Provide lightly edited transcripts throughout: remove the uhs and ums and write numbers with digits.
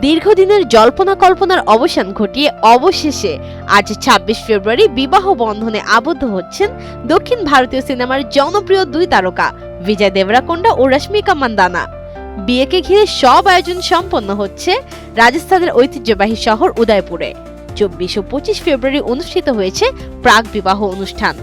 দীর্ঘদিনের জল্পনা কল্পনার অবসান ঘটিয়ে অবশেষে আজ ২৬ ফেব্রুয়ারি বিবাহ বন্ধনে আবদ্ধ হচ্ছেন দক্ষিণ ভারতীয় সিনেমার জনপ্রিয় দুই তারকা বিজয় দেবরাকোন্ডা ও রশ্মিকা মান্দানা। বিয়েকে ঘিরে সব আয়োজন সম্পন্ন হচ্ছে রাজস্থানের ঐতিহ্যবাহী শহর উদয়পুরে। ২৪ ও ২৫ ফেব্রুয়ারি অনুষ্ঠিত হয়েছে প্রাক বিবাহ অনুষ্ঠান।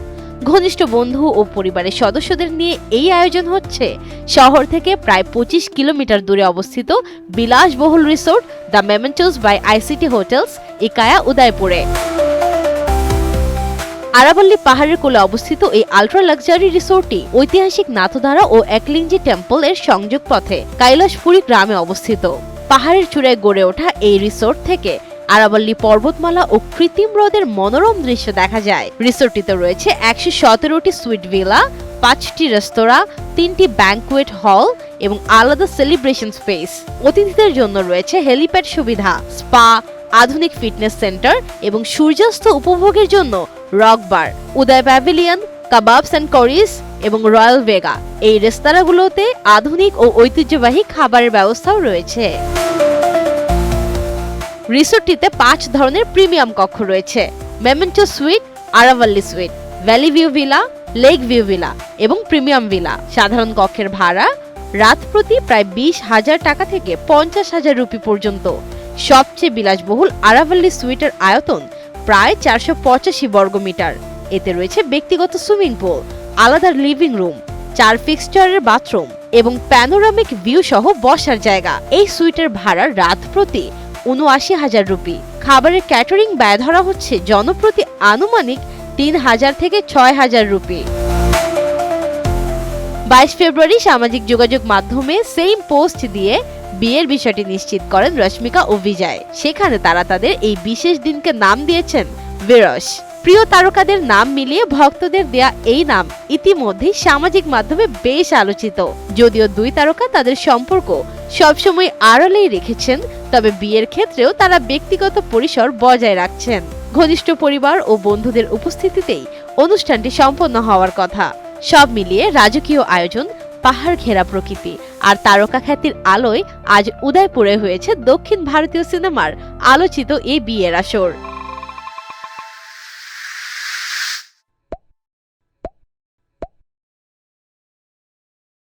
ঘনিষ্ঠ বন্ধু ও পরিবারের সদস্যদের নিয়ে এই আয়োজন হচ্ছে শহর থেকে প্রায় ২৫ কিলোমিটার দূরে অবস্থিত বিলাসবহুল রিসোর্ট দ্য মেমেন্টোস বাই আইসিটি হোটেলস ইকায়া উদয়পুরে। আরাবল্লী পাহাড়ের কোলে অবস্থিত এই আল্ট্রা লাক্সারি রিসোর্টটি ঐতিহাসিক নাথদ্বারা ও একলিংজি টেম্পল এর সংযোগ পথে কৈলাসপুরী গ্রামে অবস্থিত। পাহাড়ের চূড়ায় গড়ে ওঠা এই রিসোর্ট থেকে আরাবল্লী পর্বতমালা ও কৃত্রিম হ্রদের মনোরম দৃশ্য দেখা যায়। রিসোর্টটিতে রয়েছে ১১৭টি সুইট ভিলা, ৫টি রেস্তোরাঁ, ৩টি ব্যাংকুয়েট হল এবং আলাদা সেলিব্রেশন স্পেস। অতিথিদের জন্য রয়েছে হেলিপ্যাড সুবিধা, স্পা, আধুনিক ফিটনেস সেন্টার এবং সূর্যাস্ত উপভোগের জন্য rock bar, Uday pavilion, kebabs and করিস এবং রয়্যাল ভেগা। এই রেস্তোরাঁগুলোতে আধুনিক ও ঐতিহ্যবাহী খাবারের ব্যবস্থাও রয়েছে। রিসোর্টটিতে ৫ ধরনের প্রিমিয়াম কক্ষ রয়েছে: memento suite, Aravalli suite, valley view villa, lake view villa এবং প্রিমিয়াম ভিলা। সাধারণ কক্ষের ভাড়া রাত প্রতি প্রায় ২০,০০০ টাকা থেকে ৫০,০০০ রুপি পর্যন্ত। সবচেয়ে বিলাসবহুল আরাভাল্লি সুইটের আয়তন প্রায় ৪৮৫ বর্গমিটার। এতে রয়েছে ব্যক্তিগত সুইমিং পুল, আলাদা লিভিং রুম, ৪ ফিক্সচারের বাথরুম এবং প্যানোরামিক ভিউ সহ বসার জায়গা। এই সুইটের ভাড়া রাত প্রতি ৭৯,০০০ রুপি। খাবারের ক্যাটারিং ব্যয় ধরা হচ্ছে জনপ্রতি আনুমানিক ৩,০০০ থেকে ৬,০০০ রুপি। ২২ ফেব্রুয়ারি সামাজিক যোগাযোগ মাধ্যমে সেম পোস্ট দিয়ে বিয়ের বিষয়টি নিশ্চিত করেন রশ্মিকা ও বিজয়। সেখানে তারা তাদের এই বিশেষ দিনকে নাম দিয়েছেন বিরস। প্রিয় তারকাদের নাম মিলিয়ে ভক্তদের দেয়া এই নাম ইতিমধ্যেই সামাজিক মাধ্যমে বেশ আলোচিত। যদিও দুই তারকা তাদের সম্পর্ক সবসময় আড়ালেই রেখেছেন, তবে বিয়ের ক্ষেত্রেও তারা ব্যক্তিগত পরিসর বজায় রাখছেন। ঘনিষ্ঠ পরিবার ও বন্ধুদের উপস্থিতিতেই অনুষ্ঠানটি সম্পন্ন হওয়ার কথা। সব মিলিয়ে রাজকীয় আয়োজন, পাহাড় ঘেরা প্রকৃতি আর তারকা খ্যাতির আলোয় আজ উদয়পুরে হয়েছে দক্ষিণ ভারতীয় সিনেমার আলোচিত এই বিয়ের আসর।